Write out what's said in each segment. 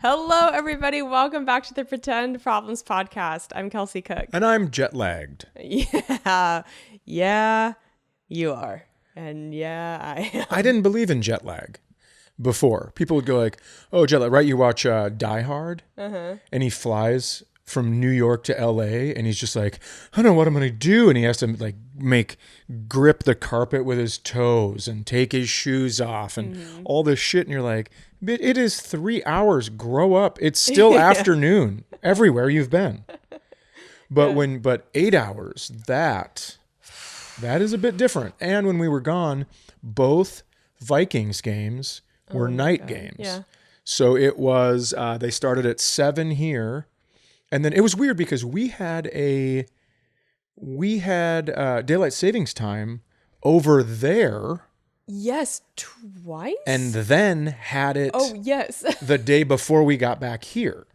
Hello, everybody. Welcome back to the Pretend Problems podcast. I'm Kelsey Cook. And I'm jet lagged. Yeah, you are. And yeah, I am. I didn't believe in jet lag before. People would go like, oh, jet lag, right? You watch Die Hard, and he flies from New York to LA, and he's just like, I don't know what I'm going to do. And he has to like grip the carpet with his toes and take his shoes off and all this shit. And you're like, it is 3 hours. Grow up. It's still afternoon everywhere you've been. But 8 hours, that is a bit different. And when we were gone, both Vikings games were night games. Yeah. So it was, they started at 7 here. And then it was weird because we had daylight savings time over there. Yes, twice? And then had it yes. the day before we got back here.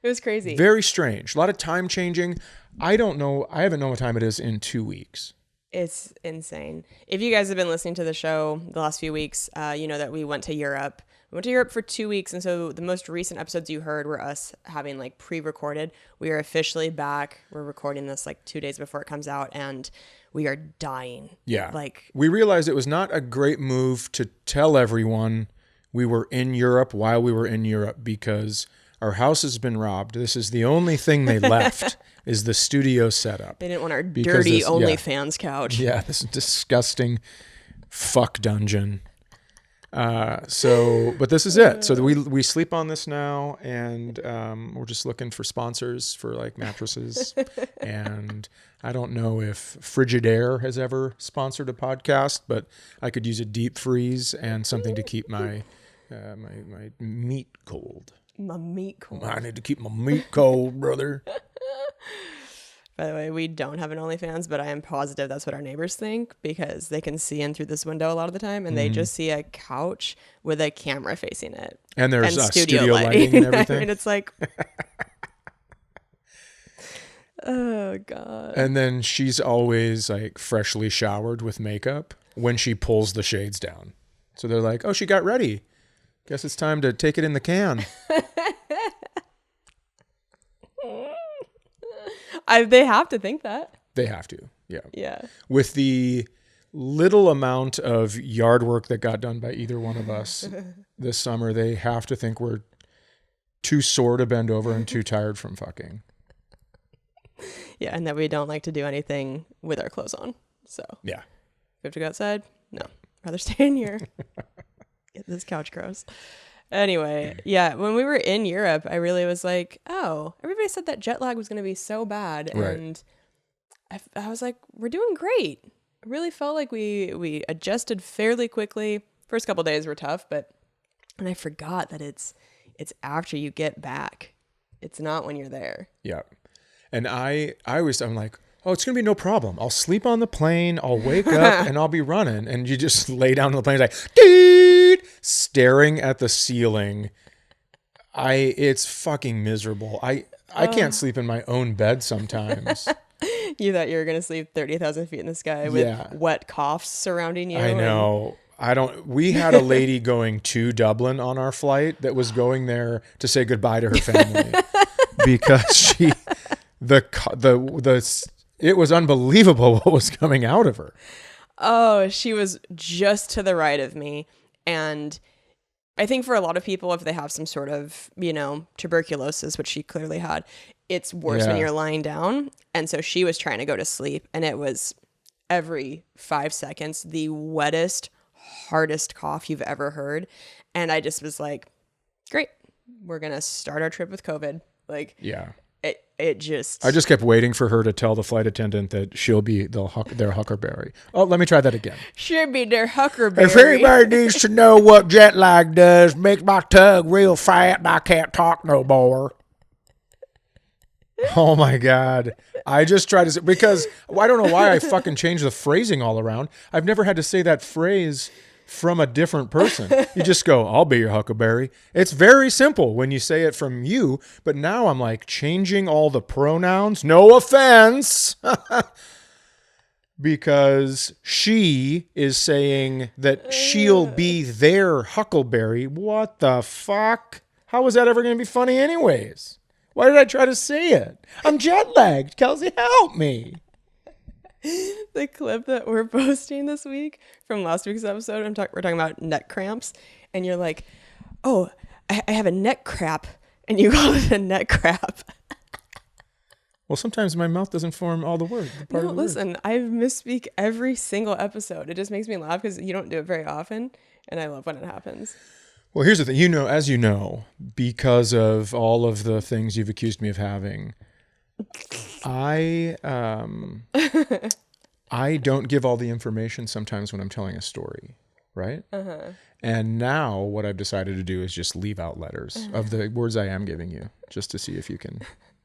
It was crazy. Very strange. A lot of time changing. I don't know. I haven't known what time it is in 2 weeks. It's insane. If you guys have been listening to the show the last few weeks, you know that we went to Europe. We went to Europe for 2 weeks, and so the most recent episodes you heard were us having like pre-recorded. We are officially back. We're recording this like 2 days before it comes out, and we are dying. Yeah. Like, we realized it was not a great move to tell everyone we were in Europe while we were in Europe because our house has been robbed. This is the only thing they left is the studio setup. They didn't want our dirty OnlyFans couch. Yeah, this disgusting fuck dungeon. But this is it. So we sleep on this now, and we're just looking for sponsors for like mattresses. And I don't know if Frigidaire has ever sponsored a podcast, but I could use a deep freeze and something to keep my my meat cold. My meat cold. I need to keep my meat cold, brother. By the way, we don't have an OnlyFans, but I am positive that's what our neighbors think because they can see in through this window a lot of the time, and they just see a couch with a camera facing it. And there's studio lighting and everything. And it's like, oh, God. And then she's always like freshly showered with makeup when she pulls the shades down. So they're like, oh, she got ready. Guess it's time to take it in the can. They have to think that. They have to, yeah. Yeah. With the little amount of yard work that got done by either one of us this summer, they have to think we're too sore to bend over and too tired from fucking. Yeah, and that we don't like to do anything with our clothes on. So yeah. We have to go outside? No. Rather stay in here. Get this couch gross. Anyway, yeah, when we were in Europe, I really was like, oh, everybody said that jet lag was going to be so bad. Right. And I was like, we're doing great. I really felt like we adjusted fairly quickly. First couple of days were tough, and I forgot that it's after you get back. It's not when you're there. Yeah. And I'm like, oh, it's going to be no problem. I'll sleep on the plane. I'll wake up and I'll be running. And you just lay down on the plane like, deed, staring at the ceiling. It's fucking miserable. I can't sleep in my own bed sometimes. You thought you were going to sleep 30,000 feet in the sky with wet coughs surrounding you. I know. We had a lady going to Dublin on our flight that was going there to say goodbye to her family because it was unbelievable what was coming out of her. Oh, she was just to the right of me. And I think for a lot of people, if they have some sort of, tuberculosis, which she clearly had, it's worse when you're lying down. And so she was trying to go to sleep. And it was every 5 seconds, the wettest, hardest cough you've ever heard. And I just was like, great, we're going to start our trip with COVID. Like, yeah. I just kept waiting for her to tell the flight attendant that she'll be their huckleberry. Oh, let me try that again. She'll be their huckleberry. If anybody needs to know what jet lag does, makes my tongue real fat and I can't talk no more. Oh my God. I just try to say, because I don't know why I fucking changed the phrasing all around. I've never had to say that phrase from a different person. You just go, I'll be your huckleberry. It's very simple when you say it from you, but now I'm like changing all the pronouns. No offense. Because she is saying that she'll be their huckleberry. What the fuck? How was that ever going to be funny anyways? Why did I try to say it? I'm jet lagged. Kelsey, help me. The clip that we're posting this week from last week's episode, we're talking about neck cramps, and you're like, oh, I have a neck crap, and you call it a neck crap. Well, sometimes my mouth doesn't form all the words. No, listen, I misspeak every single episode. It just makes me laugh because you don't do it very often, and I love when it happens. Well, here's the thing. As you know, because of all of the things you've accused me of having, I don't give all the information sometimes when I'm telling a story, right? Uh-huh. And now what I've decided to do is just leave out letters of the words I am giving you, just to see if you can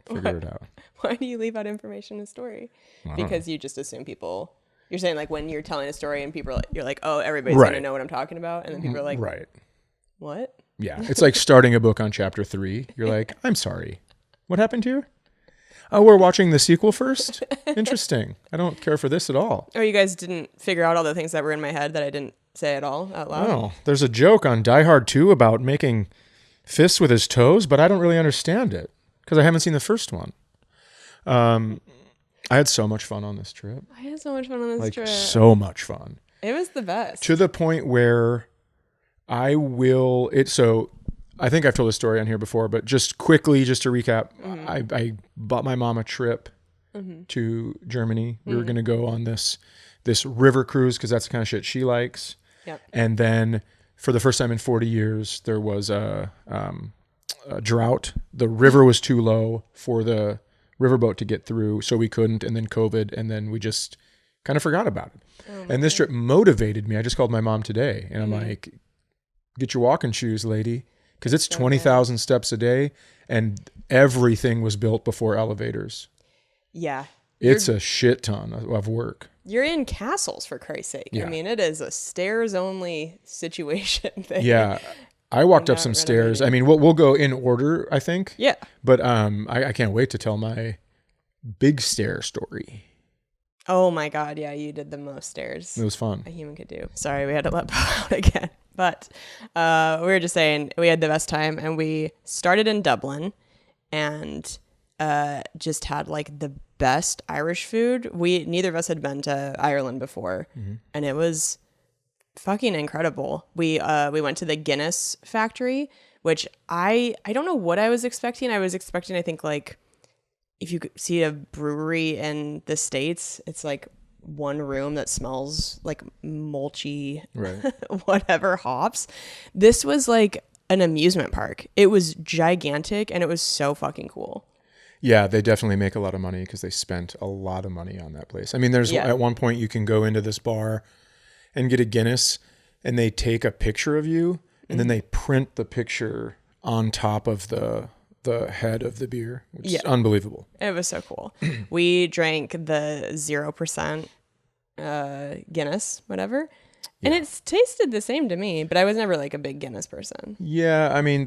figure it out. Why do you leave out information in a story? Because you just assume people... You're saying like when you're telling a story and people are like, you're like, oh, everybody's going to know what I'm talking about. And then people are like... Right. What? Yeah. It's like starting a book on chapter 3. You're like, I'm sorry. What happened here? Oh, we're watching the sequel first? Interesting. I don't care for this at all. Oh, you guys didn't figure out all the things that were in my head that I didn't say at all out loud? No. There's a joke on Die Hard 2 about making fists with his toes, but I don't really understand it because I haven't seen the first one. I had so much fun on this trip. I had so much fun on this trip. So much fun. It was the best. To the point where so I think I've told this story on here before, but just quickly, just to recap, I bought my mom a trip to Germany. We were going to go on this river cruise because that's the kind of shit she likes. Yep. And then for the first time in 40 years, there was a drought. The river was too low for the riverboat to get through, so we couldn't. And then COVID, and then we just kind of forgot about it. And this trip motivated me. I just called my mom today, and I'm like, get your walking shoes, lady, because it's 20,000 steps a day, and everything was built before elevators. Yeah. It's a shit ton of work. You're in castles, for Christ's sake. Yeah. I mean, it is a stairs-only situation thing. Yeah. I walked up some stairs. I mean, we'll go in order, I think. Yeah. But I can't wait to tell my big stair story. Oh my God. Yeah, you did the most stairs. It was fun. A human could do. Sorry, we had to let Bo out again. But we were just saying we had the best time, and we started in Dublin and just had like the best Irish food. Neither of us had been to Ireland before, and it was fucking incredible. We went to the Guinness factory, which I don't know what I was expecting. I was expecting, I think, like if you could see a brewery in the States, it's like one room that smells like mulchy, right, whatever hops. This was like an amusement park. It was gigantic, and it was so fucking cool. Yeah, they definitely make a lot of money because they spent a lot of money on that place. I mean, there's at one point you can go into this bar and get a Guinness, and they take a picture of you, and then they print the picture on top of the head of the beer, which is unbelievable. It was so cool. We drank the 0% Guinness, whatever. And it's tasted the same to me, but I was never like a big Guinness person. Yeah, I mean,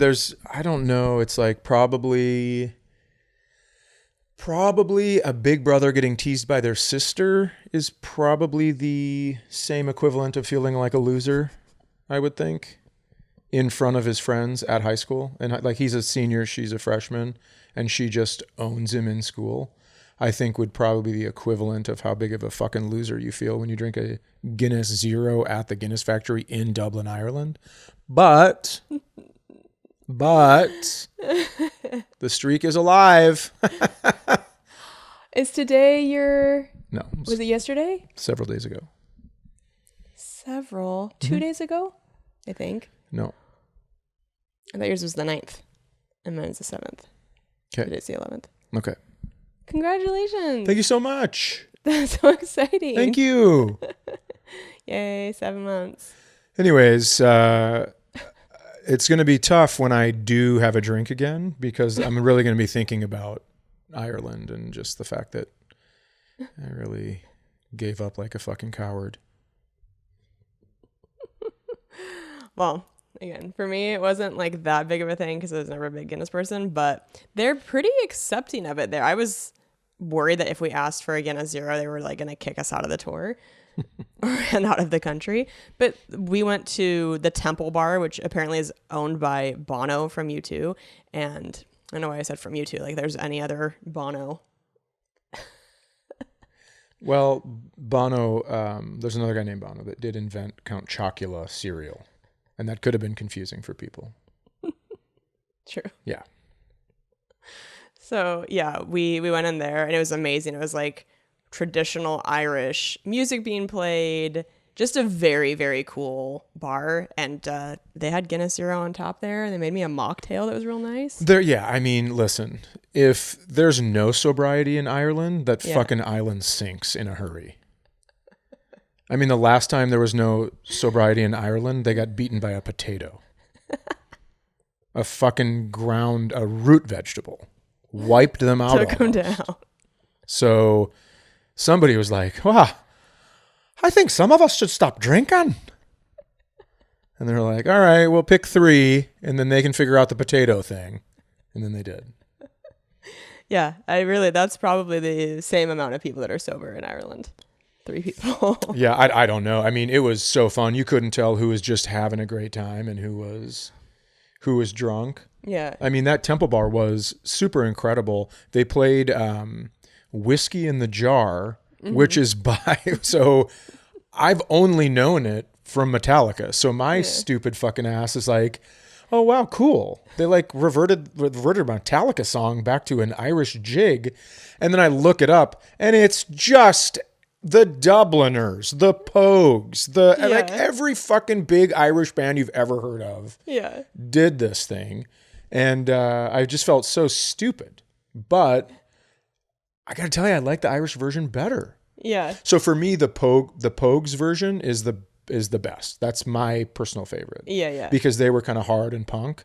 I don't know. It's like probably a big brother getting teased by their sister is probably the same equivalent of feeling like a loser, I would think, in front of his friends at high school. And like he's a senior, she's a freshman, and she just owns him in school. I think would probably be the equivalent of how big of a fucking loser you feel when you drink a Guinness Zero at the Guinness factory in Dublin, Ireland. But the streak is alive. Is today your... No. Was it yesterday? Several days ago. 2 days ago, I think. No. I thought yours was the 9th, and mine's the 7th. Okay. Today's the 11th. Okay. Congratulations. Thank you so much. That's so exciting. Thank you. Yay, 7 months. Anyways, it's going to be tough when I do have a drink again, because I'm really going to be thinking about Ireland and just the fact that I really gave up like a fucking coward. Well, again, for me, it wasn't like that big of a thing because I was never a big Guinness person, but they're pretty accepting of it there. I was worried that if we asked for a Guinness Zero, they were like going to kick us out of the tour and out of the country. But we went to the Temple Bar, which apparently is owned by Bono from U2. And I don't know why I said from U2. Like there's any other Bono. Well, Bono, there's another guy named Bono that did invent Count Chocula cereal. And that could have been confusing for people. True. Yeah. So yeah, we went in there and it was amazing. It was like traditional Irish music being played, just a very, very cool bar. And they had Guinness Zero on top there. They made me a mocktail that was real nice. Yeah, I mean, listen, if there's no sobriety in Ireland, that fucking island sinks in a hurry. I mean, the last time there was no sobriety in Ireland, they got beaten by a potato. A fucking a root vegetable. Wiped them out. Took them down. So somebody was like, wow, I think some of us should stop drinking. And they're like, all right, we'll pick 3 and then they can figure out the potato thing. And then they did. Yeah, that's probably the same amount of people that are sober in Ireland. 3 people. Yeah, I don't know. I mean, it was so fun. You couldn't tell who was just having a great time and who was drunk. Yeah. I mean, that Temple Bar was super incredible. They played Whiskey in the Jar, which is so I've only known it from Metallica. So my stupid fucking ass is like, oh, wow, cool. They like reverted a Metallica song back to an Irish jig. And then I look it up and it's just the Dubliners, the Pogues, like every fucking big Irish band you've ever heard of did this thing. And I just felt so stupid. But I got to tell you, I like the Irish version better. Yeah. So for me, the Pogues version is the best. That's my personal favorite. Yeah. Because they were kind of hard and punk.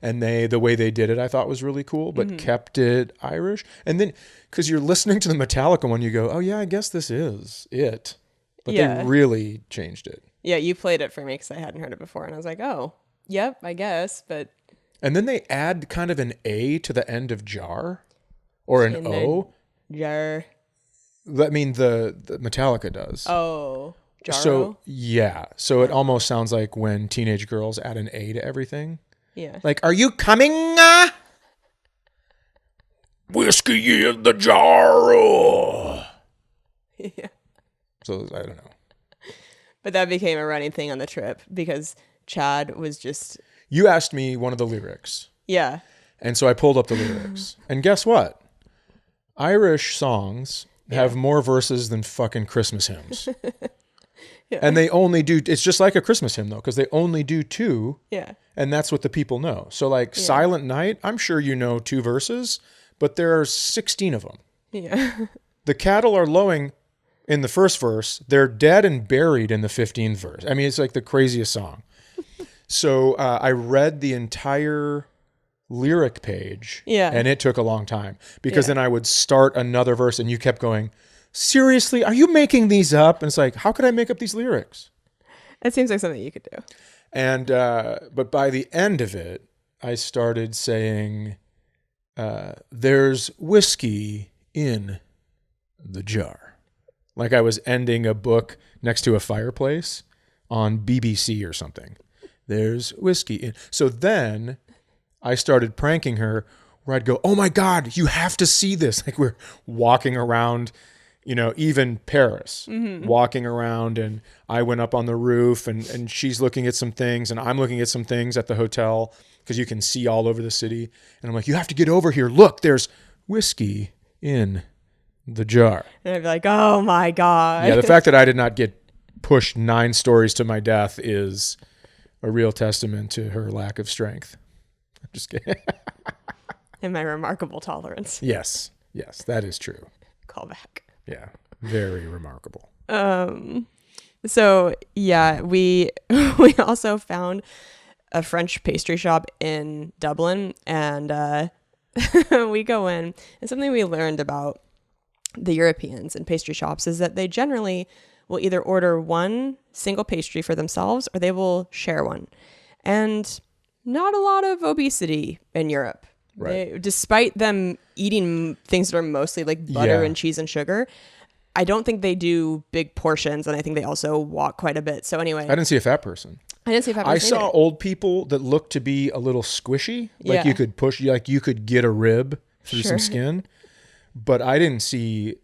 And the way they did it, I thought was really cool, but kept it Irish. And then, because you're listening to the Metallica one, you go, oh yeah, I guess this is it. But they really changed it. Yeah, you played it for me because I hadn't heard it before. And I was like, oh, yep, I guess. But and then they add kind of an A to the end of jar or an O. Jar. I mean, the Metallica does. Oh, Jaro? So, yeah. So it almost sounds like when teenage girls add an A to everything. Yeah. Like, are you coming? Whiskey in the jar. Yeah. So, I don't know. But that became a running thing on the trip because Chad was just... You asked me one of the lyrics. Yeah. And so I pulled up the lyrics. And guess what? Irish songs have more verses than fucking Christmas hymns. And they only do... It's just like a Christmas hymn, though, because they only do 2. Yeah. And that's what the people know. So, like, Silent Night, I'm sure you know 2 verses, but there are 16 of them. Yeah. The cattle are lowing in the first verse. They're dead and buried in the 15th verse. I mean, it's like the craziest song. So I read the entire lyric page. Yeah. And it took a long time because then I would start another verse and you kept going, seriously, are you making these up? And it's like, how could I make up these lyrics? It seems like something you could do. And, but by the end of it, I started saying, there's whiskey in the jar. Like I was ending a book next to a fireplace on BBC or something. There's whiskey in. So then I started pranking her where I'd go, oh my God, you have to see this. Like we're walking around, you know, even Paris, walking around, and I went up on the roof and she's looking at some things and I'm looking at some things at the hotel because you can see all over the city. And I'm like, you have to get over here. Look, there's whiskey in the jar. And I'd be like, oh my God. Yeah, the fact that I did not get pushed 9 stories to my death is a real testament to her lack of strength. I'm just kidding. And my remarkable tolerance. Yes, that is true. Call back. Yeah, very remarkable. So yeah, we also found a French pastry shop in Dublin, and we go in, and something we learned about the Europeans and pastry shops is that they generally will either order one single pastry for themselves or they will share one. And not a lot of obesity in Europe. Right. Despite them eating things that are mostly like butter and cheese and sugar, I don't think they do big portions, and I think they also walk quite a bit. So anyway, I didn't see a fat person. I didn't see a fat person. I saw old people that looked to be a little squishy, like you could push, like you could get a rib through some skin, but I didn't see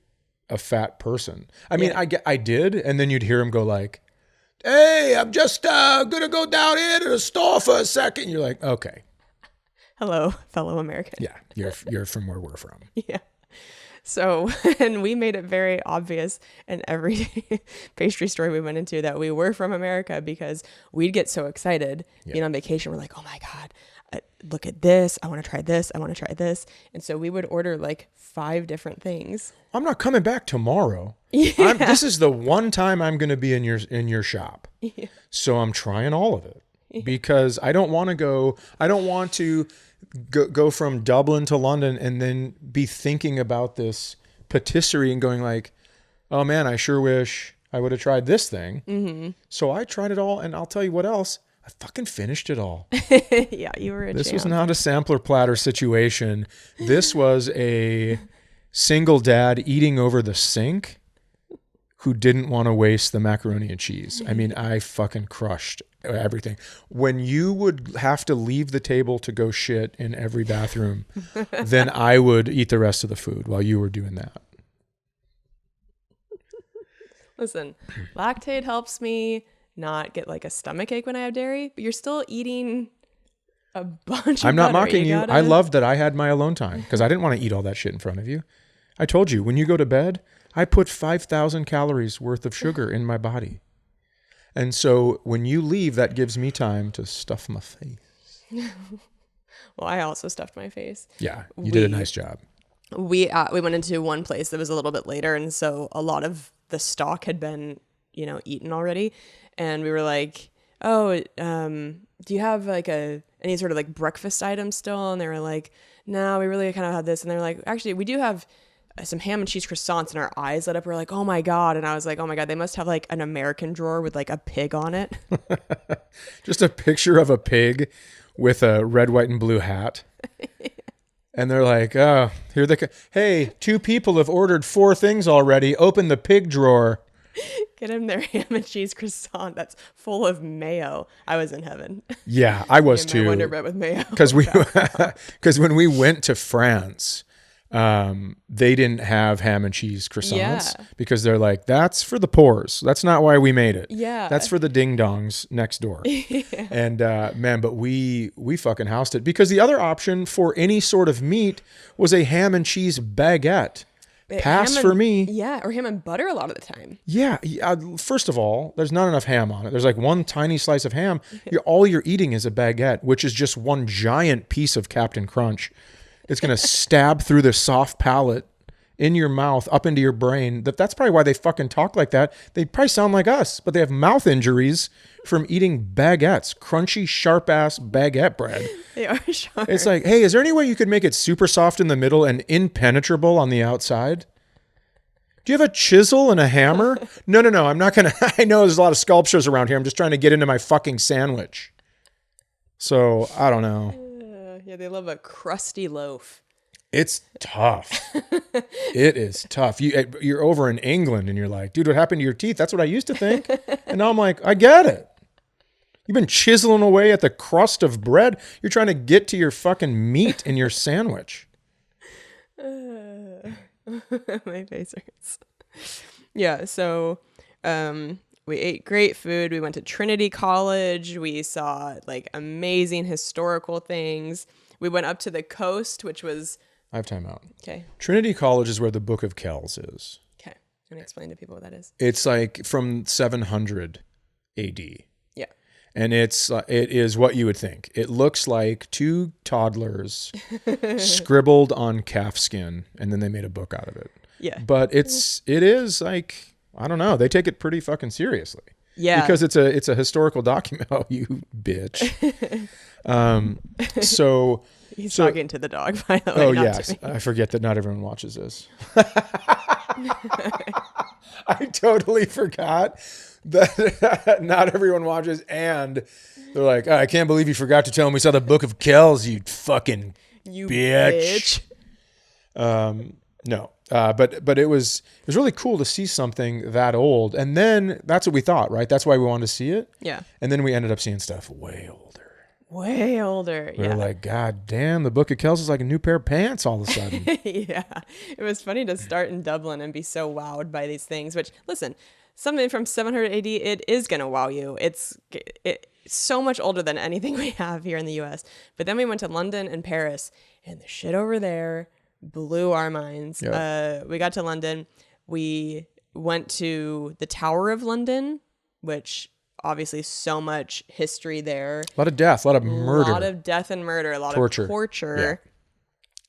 a fat person. I mean, I did, and then you'd hear him go like, "Hey, I'm just gonna go down here to the store for a second." You're like, okay, hello, fellow American. Yeah, you're from where we're from. Yeah. So, and we made it very obvious in every pastry store we went into that we were from America, because we'd get so excited being on vacation. We're like, oh my God, look at this. I want to try this. I want to try this. And so we would order like 5 different things. I'm not coming back tomorrow. This is the one time I'm going to be in your shop. Yeah. So I'm trying all of it because I don't want to go from Dublin to London and then be thinking about this patisserie and going like, oh man, I sure wish I would have tried this thing. Mm-hmm. So I tried it all, and I'll tell you what else. I fucking finished it all. Yeah, you were This was not a sampler platter situation. This was a single dad eating over the sink who didn't want to waste the macaroni and cheese. I mean, I fucking crushed everything. When you would have to leave the table to go shit in every bathroom, then I would eat the rest of the food while you were doing that. Listen, lactate helps me not get like a stomach ache when I have dairy, but you're still eating a bunch of I'm not butter. mocking you. I loved that I had my alone time because I didn't want to eat all that shit in front of you. I told you, when you go to bed, I put 5,000 calories worth of sugar in my body. And so when you leave, that gives me time to stuff my face. Well, I also stuffed my face. Yeah, you did a nice job. We went into one place that was a little bit later, and so a lot of the stock had been, eaten already. And we were like, oh, do you have like any sort of like breakfast item still? And they were like, no, we really kind of had this. And they were like, actually, we do have some ham and cheese croissants, and our eyes lit up. We're like, oh my God. And I was like, oh my God, they must have like an American drawer with like a pig on it. Just a picture of a pig with a red, white, and blue hat. And they're like, oh, hey, 2 people have ordered 4 things already. Open the pig drawer. Get him their ham and cheese croissant that's full of mayo. I was in heaven. Yeah, I was too. My Wonder Bread with mayo. Because when we went to France, they didn't have ham and cheese croissants because they're like, that's for the poors. That's not why we made it. Yeah, that's for the ding dongs next door. And man, but we fucking housed it because the other option for any sort of meat was a ham and cheese baguette. Pass for me. Yeah, or ham and butter a lot of the time. Yeah. First of all, there's not enough ham on it. There's like one tiny slice of ham. All you're eating is a baguette, which is just one giant piece of Captain Crunch. It's going to stab through the soft palate in your mouth up into your brain. That's probably why they fucking talk like that. They probably sound like us, but they have mouth injuries from eating baguettes, crunchy, sharp-ass baguette bread. They are sharp. It's like, hey, is there any way you could make it super soft in the middle and impenetrable on the outside? Do you have a chisel and a hammer? No, I'm not going to. I know there's a lot of sculptures around here. I'm just trying to get into my fucking sandwich. So, I don't know. Yeah, they love a crusty loaf. It's tough. It is tough. You're over in England and you're like, dude, what happened to your teeth? That's what I used to think. And now I'm like, I get it. You've been chiseling away at the crust of bread. You're trying to get to your fucking meat in your sandwich. My face hurts. Yeah, so we ate great food. We went to Trinity College. We saw like amazing historical things. We went up to the coast, which was... I have time out. Okay. Trinity College is where the Book of Kells is. Okay. I'm going to explain to people what that is. It's like from 700 AD. Yeah. And it is what you would think. It looks like 2 toddlers scribbled on calf skin, and then they made a book out of it. Yeah. But it is like, I don't know. They take it pretty fucking seriously. Yeah. Because it's a historical document. Oh, you bitch. So he's talking to the dog, by the way. Oh yes, I forget that not everyone watches this. I totally forgot that not everyone watches, and they're like, oh, I can't believe you forgot to tell me we saw the Book of Kells, you fucking You bitch. bitch. No. But it was really cool to see something that old. And then that's what we thought, right? That's why we wanted to see it. Yeah. And then we ended up seeing stuff way older. Way older. We were like, God damn, the Book of Kells is like a new pair of pants all of a sudden. Yeah. It was funny to start in Dublin and be so wowed by these things, which, listen, something from 700 AD, it is going to wow you. It's so much older than anything we have here in the US. But then we went to London and Paris, and the shit over there blew our minds. Yep. We got to London. We went to the Tower of London, which obviously so much history there. A lot of death, a lot of murder. A lot of death and murder, a lot of torture. Yeah.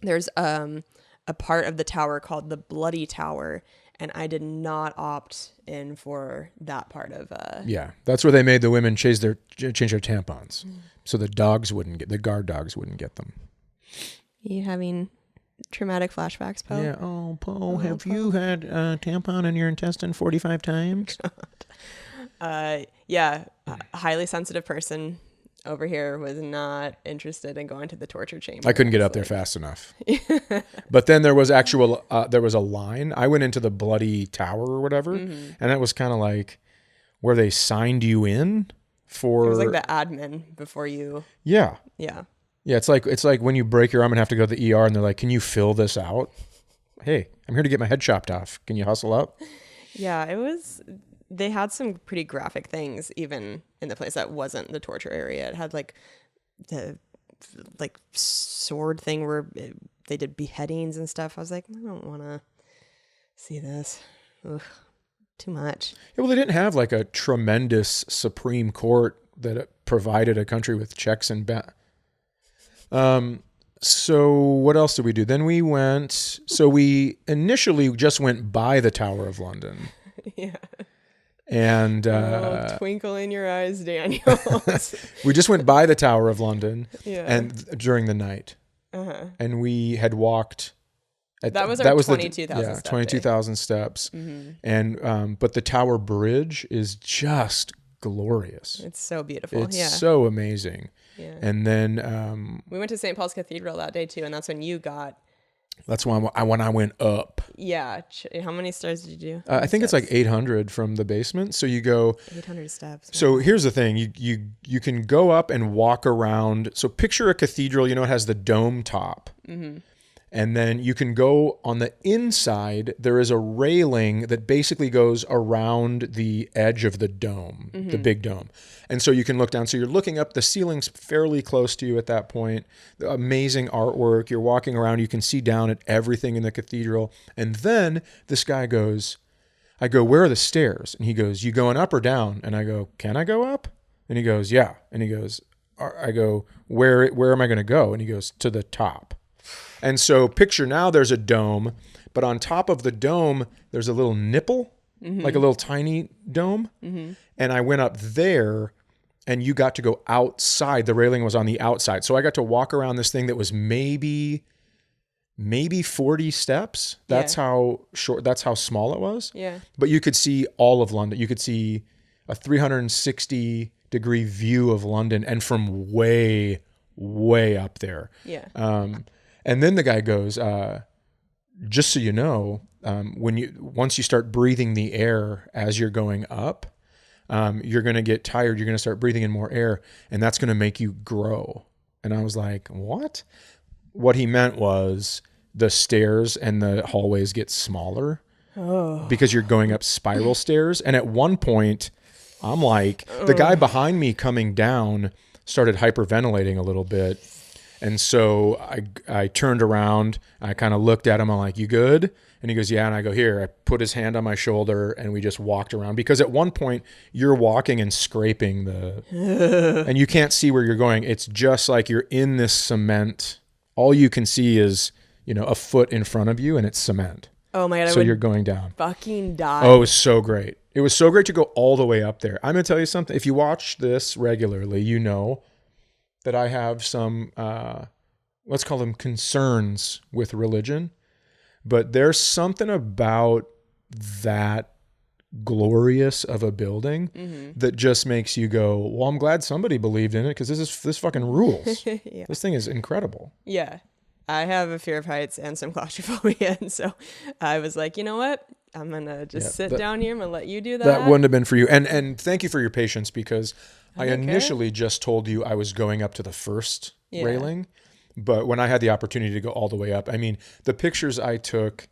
There's a part of the tower called the Bloody Tower, and I did not opt in for that part of Yeah, that's where they made the women change their tampons. So the guard dogs wouldn't get them. You having traumatic flashbacks, Poe? Yeah. Oh, Poe, have you had a tampon in your intestine 45 times? Yeah, a highly sensitive person over here was not interested in going to the torture chamber. I couldn't get up there fast enough. But then there was there was a line. I went into the Bloody Tower or whatever, and that was kind of like where they signed you in for. It was like the admin before you. Yeah. Yeah. Yeah, it's like when you break your arm and have to go to the ER, and they're like, "Can you fill this out?" Hey, I'm here to get my head chopped off. Can you hustle up? Yeah, it was. They had some pretty graphic things even in the place that wasn't the torture area. It had like the sword thing where they did beheadings and stuff. I was like, I don't want to see this. Ugh, too much. Yeah, well, they didn't have like a tremendous Supreme Court that provided a country with checks and So what else did we do? Then we went. So we initially just went by the Tower of London. Yeah. And twinkle in your eyes, Daniel. we just went by the Tower of London, yeah. and during the night, and we had walked. That was our 22,000 steps. 22,000 steps, and but the Tower Bridge is just glorious. It's so beautiful. It's so amazing. Yeah. And then we went to St. Paul's Cathedral that day too, and that's when you got. That's when I went up. Yeah. How many stairs did you do? I think it's like 800 from the basement. So you go 800 steps. So here's the thing. You can go up and walk around. So picture a cathedral, it has the dome top. Mm-hmm. And then you can go on the inside. There is a railing that basically goes around the edge of the dome, the big dome. And so you can look down. So you're looking up. The ceiling's fairly close to you at that point. The amazing artwork. You're walking around. You can see down at everything in the cathedral. And then this guy goes, I go, where are the stairs? And he goes, you going up or down? And I go, can I go up? And he goes, yeah. And he goes, I go, where am I going to go? And he goes, to the top. And so picture now there's a dome, but on top of the dome, there's a little nipple, like a little tiny dome. Mm-hmm. And I went up there and you got to go outside. The railing was on the outside. So I got to walk around this thing that was maybe 40 steps. That's how short, that's how small it was. Yeah. But you could see all of London. You could see a 360-degree view of London and from way, way up there. Yeah. And then the guy goes, just so you know, once you start breathing the air as you're going up, you're going to get tired. You're going to start breathing in more air, and that's going to make you grow. And I was like, what? What he meant was the stairs and the hallways get smaller because you're going up spiral stairs. And at one point, I'm like, the guy behind me coming down started hyperventilating a little bit. And so I turned around, I kind of looked at him, I'm like, you good? And he goes, yeah. And I go, here. I put his hand on my shoulder and we just walked around. Because at one point, you're walking and scraping and you can't see where you're going. It's just like you're in this cement. All you can see is, a foot in front of you and it's cement. Oh my God. So you're going down. Fucking die. Oh, it was so great. It was so great to go all the way up there. I'm going to tell you something. If you watch this regularly, you know that I have some, let's call them concerns with religion, but there's something about that glorious of a building that just makes you go, well, I'm glad somebody believed in it because this fucking rules. Yeah. This thing is incredible. Yeah. I have a fear of heights and some claustrophobia. And so I was like, you know what? I'm going to just sit down here. I'm going to let you do that. That wouldn't have been for you. And thank you for your patience, because I don't initially just told you I was going up to the first railing. But when I had the opportunity to go all the way up, I mean, the pictures I took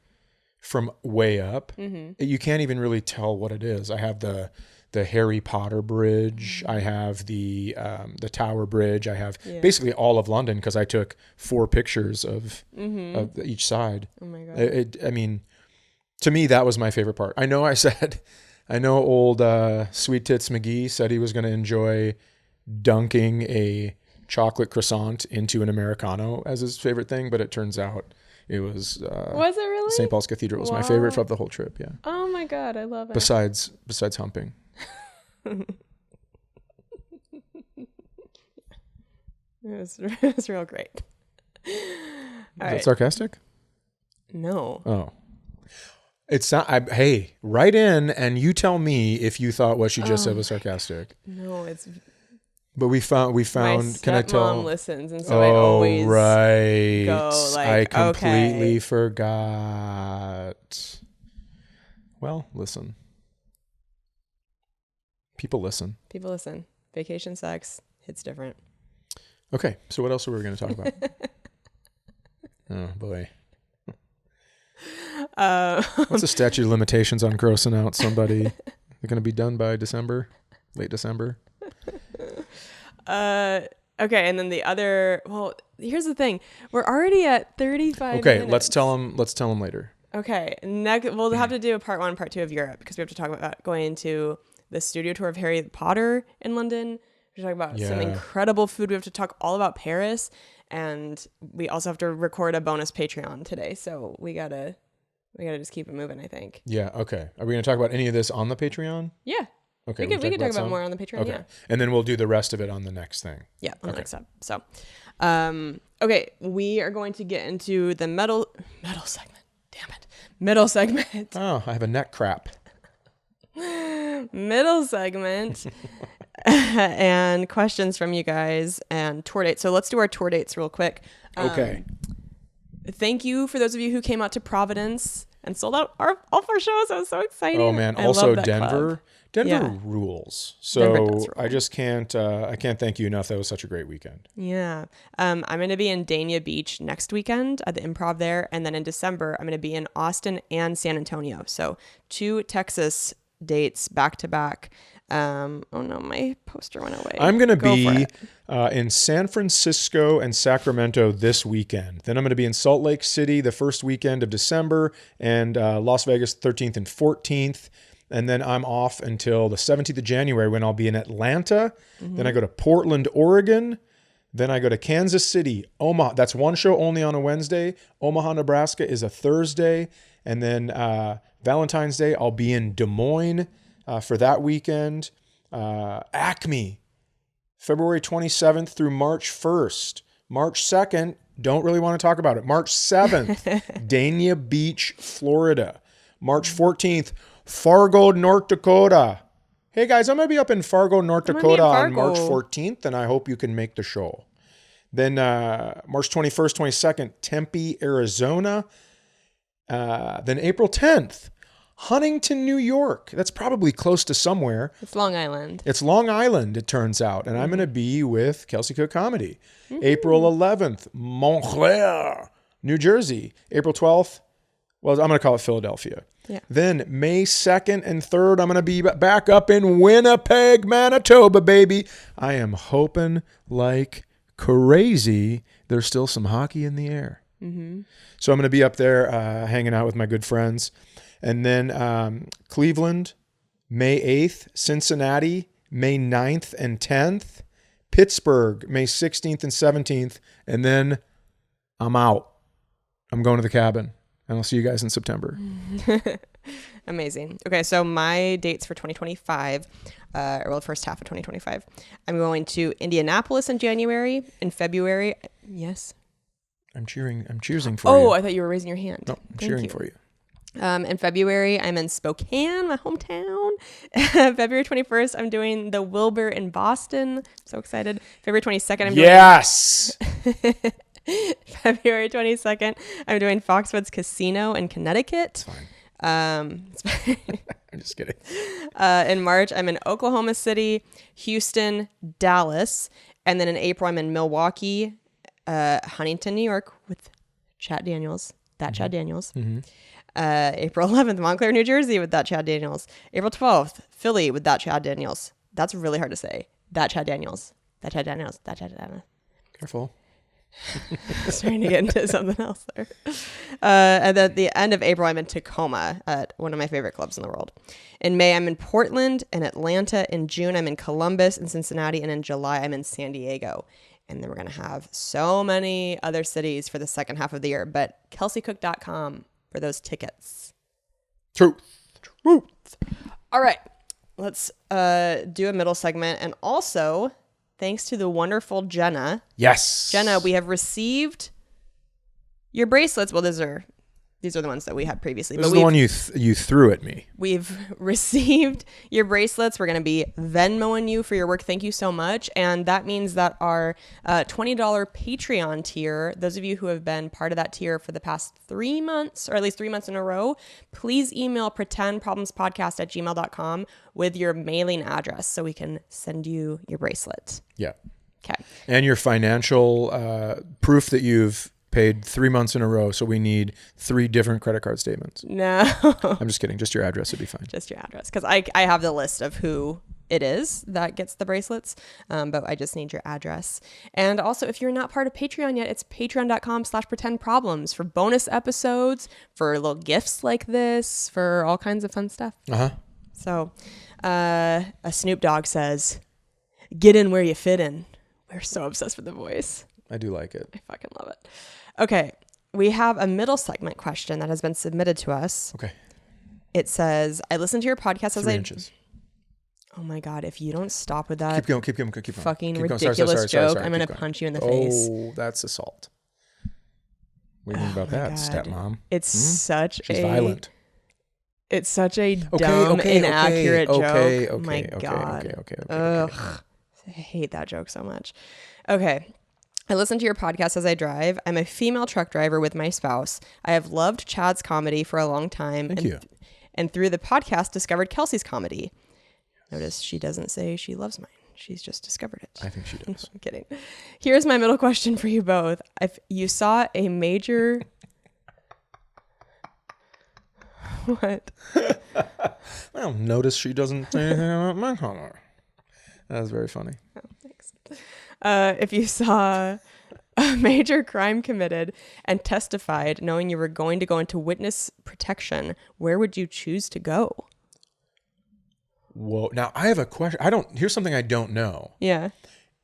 from way up, you can't even really tell what it is. I have the Harry Potter bridge. I have the Tower Bridge. I have basically all of London, because I took 4 pictures of each side. Oh my God. I mean, to me, that was my favorite part. I know old Sweet Tits McGee said he was going to enjoy dunking a chocolate croissant into an Americano as his favorite thing, but it turns out it was it really? St. Paul's Cathedral was my favorite of the whole trip. Yeah. Oh my God, I love it. Besides humping. It was real great. Is that sarcastic? No. Oh. It's not. Hey, write in and you tell me if you thought what she just said was sarcastic. No, it's. But we found. My Can I tell? stepmom listens, and so I always right. go like, I completely okay. forgot. Well, listen. People listen. People listen. Vacation sex hits different. Okay, so what else are we going to talk about? Oh boy. What's the statute of limitations on grossing out somebody? They're going to be done by December, late December. Okay, and then the other. Well, here's the thing: we're already at 35. Okay, minutes. let's tell them later. Okay, next we'll have to do a part 1 and part 2 of Europe, because we have to talk about going to the studio tour of Harry Potter in London. We have to talk about some incredible food. We have to talk all about Paris, and we also have to record a bonus Patreon today. So we gotta just keep it moving, I think. Yeah. Okay. Are we going to talk about any of this on the Patreon? Yeah. Okay. We can talk about more on the Patreon. Okay. Yeah. And then we'll do the rest of it on the next thing. Yeah. On the next step. So, okay, we are going to get into the middle segment. Damn it. Middle segment. Oh, I have a neck crap. Middle segment. And questions from you guys and tour dates. So let's do our tour dates real quick. Okay. Thank you for those of you who came out to Providence and sold out all of our shows. I was so excited. Oh man! I Also, love that Denver. club. Denver rules. So Denver does rule. I just can't. I can't thank you enough. That was such a great weekend. Yeah. I'm going to be in Dania Beach next weekend at the Improv there, and then in December I'm going to be in Austin and San Antonio. So 2 Texas dates back to back. Oh no, my poster went away. I'm going to be in San Francisco and Sacramento this weekend. Then I'm going to be in Salt Lake City the first weekend of December, and Las Vegas 13th and 14th. And then I'm off until the 17th of January, when I'll be in Atlanta. Then I go to Portland, Oregon. Then I go to Kansas City, Omaha. That's one show only on a Wednesday. Omaha, Nebraska is a Thursday. And then Valentine's Day, I'll be in Des Moines for that weekend. Acme, February 27th through March 1st. March 2nd, don't really want to talk about it. March 7th, Dania Beach, Florida. March 14th, Fargo, North Dakota. Hey guys, I'm going to be up in Fargo, North Dakota on March 14th, and I hope you can make the show. Then March 21st, 22nd, Tempe, Arizona. Then April 10th, Huntington, New York. That's probably close to somewhere. It's Long Island. It's Long Island, it turns out. And I'm going to be with Kelsey Cook Comedy. April 11th, Montclair, New Jersey. April 12th, well, I'm going to call it Philadelphia. Yeah. Then May 2nd and 3rd, I'm going to be back up in Winnipeg, Manitoba, baby. I am hoping like crazy there's still some hockey in the air. So I'm going to be up there hanging out with my good friends. And then Cleveland, May 8th, Cincinnati, May 9th and 10th, Pittsburgh, May 16th and 17th. And then I'm out. I'm going to the cabin. And I'll see you guys in September. Amazing. Okay, so my dates for 2025, or the first half of 2025, I'm going to Indianapolis in January. In February, yes. I'm choosing for you. Oh, I thought you were raising your hand. No, I'm cheering for you. In February, I'm in Spokane, my hometown. February 21st, I'm doing the Wilbur in Boston. So excited. February 22nd, I'm doing... Yes! February 22nd, I'm doing Foxwoods Casino in Connecticut. Fine. It's fine. I'm just kidding. In March, I'm in Oklahoma City, Houston, Dallas. And then in April, I'm in Milwaukee, Huntington, New York with Chad Daniels. Chad Daniels. April 11th, Montclair, New Jersey with that Chad Daniels. April 12th, Philly with that Chad Daniels. That's really hard to say. That Chad Daniels. That Chad Daniels. That Chad Daniels. Careful. Starting to get into something else there. And at the end of April, I'm in Tacoma at one of my favorite clubs in the world. In May, I'm in Portland and Atlanta. In June, I'm in Columbus and Cincinnati. And in July, I'm in San Diego. And then we're going to have so many other cities for the second half of the year. But kelseycook.com for those tickets. Truth. All right. Let's do a middle segment. And also, thanks to the wonderful Jenna. Yes. Jenna, we have received your bracelets. Well, these are the ones that we had previously. This is the one you threw at me. We've received your bracelets. We're going to be Venmoing you for your work. Thank you so much. And that means that our $20 Patreon tier, those of you who have been part of that tier for the past 3 months, or at least 3 months in a row, please email pretendproblemspodcast@gmail.com with your mailing address so we can send you your bracelet. Yeah. Okay. And your financial proof that you've paid 3 months in a row. So we need 3 different credit card statements. No. I'm just kidding. Just your address would be fine. Just your address. Because I have the list of who it is that gets the bracelets. But I just need your address. And also, if you're not part of Patreon yet, it's patreon.com/pretendproblems for bonus episodes, for little gifts like this, for all kinds of fun stuff. So a Snoop Dogg says, "Get in where you fit in." We're so obsessed with the voice. I do like it. I fucking love it. Okay, we have a middle segment question that has been submitted to us. Okay. It says, I listened to your podcast as 3 inches. Oh my God, if you don't stop with that Keep going. fucking Keep going. ridiculous Sorry, joke, I'm going to punch you in the face. Oh, that's assault. What do you think about that, stepmom? It's such She's violent. It's such a dumb, inaccurate joke. Oh my God. Okay. Ugh. I hate that joke so much. Okay. I listen to your podcast as I drive. I'm a female truck driver with my spouse. I have loved Chad's comedy for a long time. Thank you. And through the podcast, discovered Kelsey's comedy. Notice she doesn't say she loves mine. She's just discovered it. I think she does. I'm kidding. Here's my middle question for you both. If you saw a major... What? Well, notice she doesn't say anything about my color. That was very funny. Oh, thanks. If you saw a major crime committed and testified knowing you were going to go into witness protection, where would you choose to go? Whoa. Now, I have a question. Here's something I don't know. Yeah.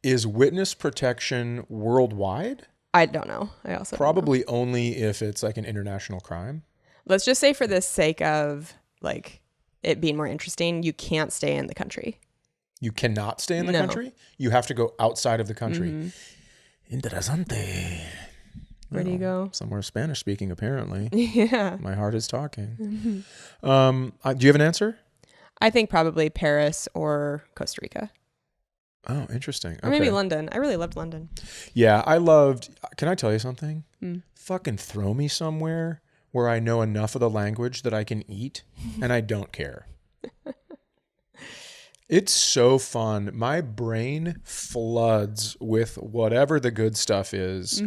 Is witness protection worldwide? I don't know. I also Probably only if it's like an international crime. Let's just say for the sake of like it being more interesting, you can't stay in the country. You cannot stay in the country? You have to go outside of the country. Interesante. Where do you go? Somewhere Spanish speaking, apparently. Yeah. My heart is talking. Do you have an answer? I think probably Paris or Costa Rica. Oh, interesting. Or maybe London. I really loved London. Yeah, can I tell you something? Fucking throw me somewhere where I know enough of the language that I can eat and I don't care. It's so fun. My brain floods with whatever the good stuff is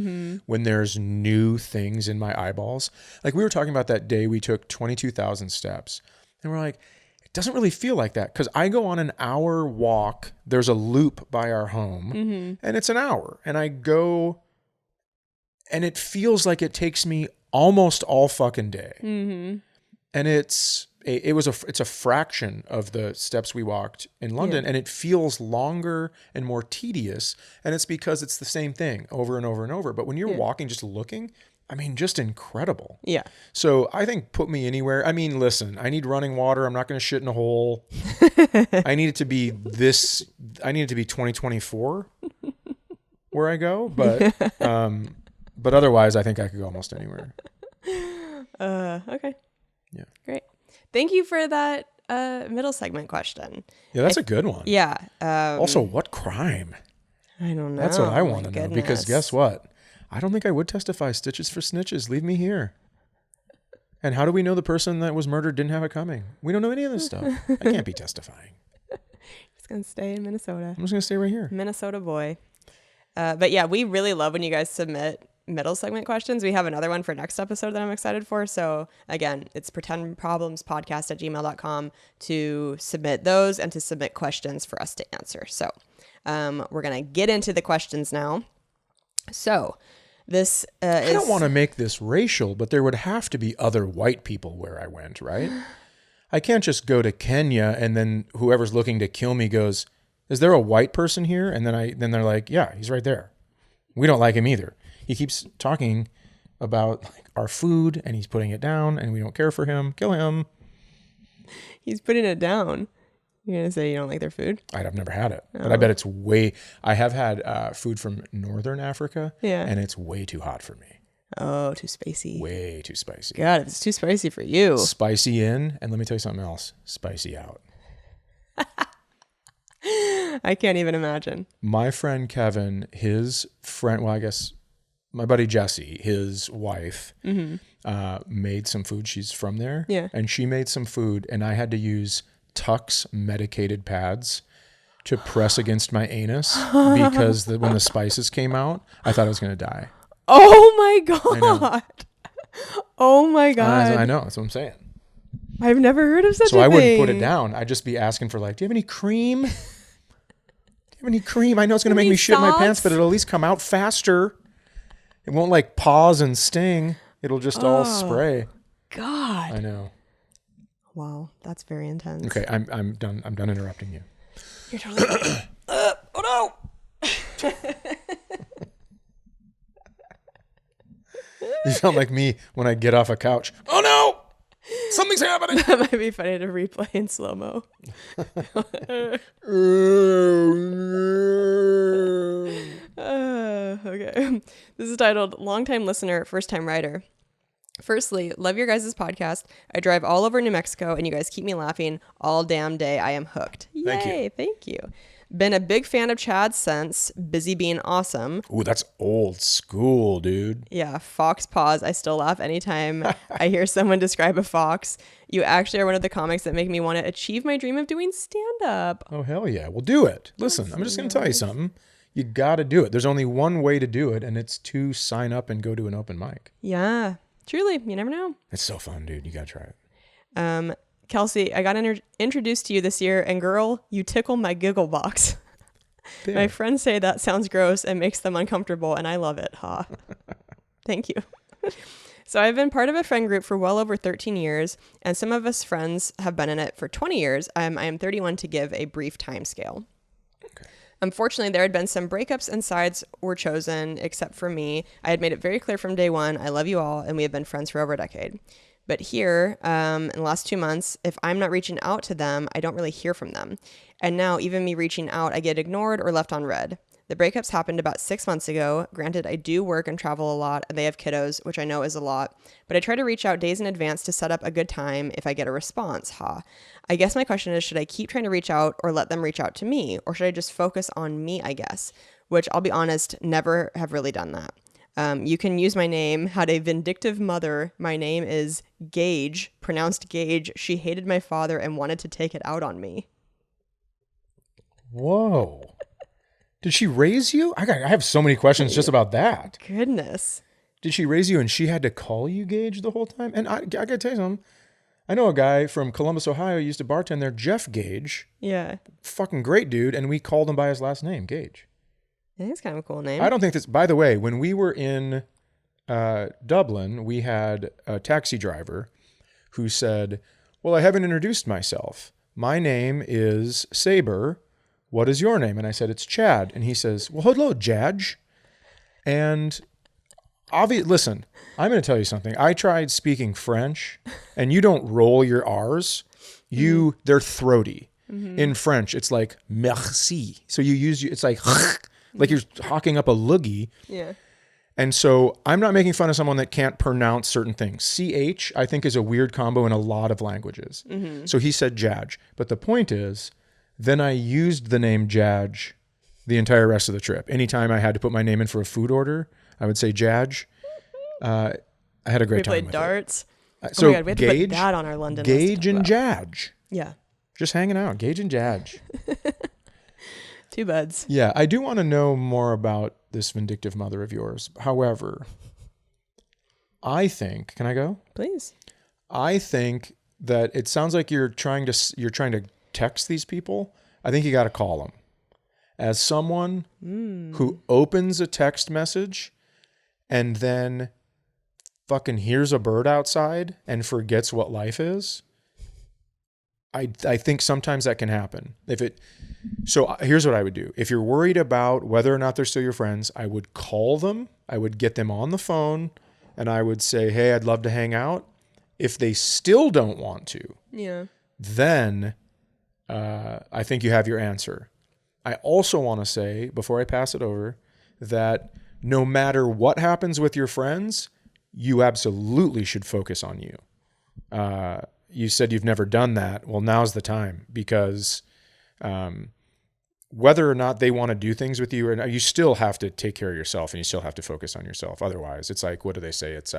when there's new things in my eyeballs. Like we were talking about that day we took 22,000 steps and we're like, it doesn't really feel like that because I go on an hour walk. There's a loop by our home and it's an hour and I go and it feels like it takes me almost all fucking day. And it's a fraction of the steps we walked in London and it feels longer and more tedious. And it's because it's the same thing over and over and over. But when you're walking, just looking, I mean, just incredible. Yeah. So I think put me anywhere. I mean, listen, I need running water. I'm not going to shit in a hole. I need it to be 2024 where I go. But otherwise I think I could go almost anywhere. Okay. Yeah. Great. Thank you for that middle segment question. Yeah, that's a good one. Yeah. Also, what crime? I don't know. That's what I want to know. Because guess what? I don't think I would testify. Stitches for snitches. Leave me here. And how do we know the person that was murdered didn't have it coming? We don't know any of this stuff. I can't be testifying. He's going to stay in Minnesota. I'm just going to stay right here. Minnesota boy. But yeah, we really love when you guys submit middle segment questions. We have another one for next episode that I'm excited for. So again, it's pretendproblemspodcast@gmail.com to submit those and to submit questions for us to answer. So we're going to get into the questions now. So this I don't want to make this racial, but there would have to be other white people where I went, right? I can't just go to Kenya and then whoever's looking to kill me goes, is there a white person here? And then they're like, yeah, he's right there. We don't like him either. He keeps talking about like our food and he's putting it down and we don't care for him. Kill him. He's putting it down. You're going to say you don't like their food? I've never had it, but I bet it's I have had food from Northern Africa and it's way too hot for me. Oh, too spicy. Way too spicy. God, if it's too spicy for you. Spicy in, and let me tell you something else. Spicy out. I can't even imagine. My friend Kevin, his friend, well, I guess my buddy Jesse, his wife, made some food. She's from there. Yeah. And she made some food, and I had to use Tux medicated pads to press against my anus because when the spices came out, I thought I was going to die. Oh my God. Oh my God. I know. That's what I'm saying. I've never heard of such a thing. So I wouldn't put it down. I'd just be asking for like, do you have any cream? Do you have any cream? I know it's going to make me shit my pants, but it'll at least come out faster. It won't like pause and sting. It'll just all spray. God. I know. Wow. That's very intense. Okay. I'm done. I'm done interrupting you. You're totally oh no. You sound like me when I get off a couch. Oh no! Something's happening. That might be funny to replay in slow-mo. Okay. This is titled Longtime Listener, First Time Writer. Firstly, love your guys' podcast. I drive all over New Mexico and you guys keep me laughing all damn day. I am hooked. Yay, thank you. Been a big fan of Chad since Busy Being Awesome. Ooh, that's old school, dude. Yeah, fox paws. I still laugh anytime I hear someone describe a fox. You actually are one of the comics that make me want to achieve my dream of doing stand-up. Oh, hell yeah. Well, do it. Listen, I'm just going to tell you something. You got to do it. There's only one way to do it, and it's to sign up and go to an open mic. Yeah, truly. You never know. It's so fun, dude. You got to try it. Kelsey, I got introduced to you this year, and girl, you tickle my giggle box. Damn. My friends say that sounds gross and makes them uncomfortable, and I love it. Ha. Thank you. So I've been part of a friend group for well over 13 years, and some of us friends have been in it for 20 years. I am 31 to give a brief time scale. Okay. Unfortunately, there had been some breakups and sides were chosen, except for me. I had made it very clear from day one, I love you all, and we have been friends for over a decade. But here, in the last 2 months, if I'm not reaching out to them, I don't really hear from them. And now, even me reaching out, I get ignored or left on red. The breakups happened about 6 months ago. Granted, I do work and travel a lot, and they have kiddos, which I know is a lot. But I try to reach out days in advance to set up a good time if I get a response, I guess my question is, should I keep trying to reach out or let them reach out to me? Or should I just focus on me, I guess? Which, I'll be honest, never have really done that. You can use my name. Had a vindictive mother. My name is Gage, pronounced Gage. She hated my father and wanted to take it out on me. Whoa. Did she raise you? I have so many questions just about that. Goodness. Did she raise you and she had to call you Gage the whole time? And I got to tell you something. I know a guy from Columbus, Ohio, used to bartend there, Jeff Gage. Yeah. Fucking great dude. And we called him by his last name, Gage. I think it's kind of a cool name. I don't think this, by the way, when we were in Dublin, we had a taxi driver who said, well, I haven't introduced myself. My name is Saber. What is your name? And I said, it's Chad. And he says, well, hello, Jadge. And listen, I'm going to tell you something. I tried speaking French, and you don't roll your R's. They're throaty. Mm-hmm. In French, it's like merci. So it's like like you're hawking up a loogie. Yeah. And so I'm not making fun of someone that can't pronounce certain things. CH, I think, is a weird combo in a lot of languages. Mm-hmm. So he said Jadge. But the point is, then I used the name Jadge the entire rest of the trip. Anytime I had to put my name in for a food order, I would say Jadge. I had a great We time played with darts. So Oh my God, we have to Gage, put that on our London Gage list. and Jadge. Yeah. Just hanging out. Gage and Jadge. Two buds. Yeah, I do want to know more about this vindictive mother of yours. However, I think, can I go? Please. I think that it sounds like you're trying to text these people. I think you got to call them. As someone who opens a text message and then fucking hears a bird outside and forgets what life is, I think sometimes that can happen. So here's what I would do. If you're worried about whether or not they're still your friends, I would call them. I would get them on the phone and I would say, hey, I'd love to hang out. If they still don't want to, then I think you have your answer. I also want to say, before I pass it over, that no matter what happens with your friends, you absolutely should focus on you. You said you've never done that. Well, now's the time, because whether or not they want to do things with you, or not, you still have to take care of yourself and you still have to focus on yourself. Otherwise, it's like, what do they say? It's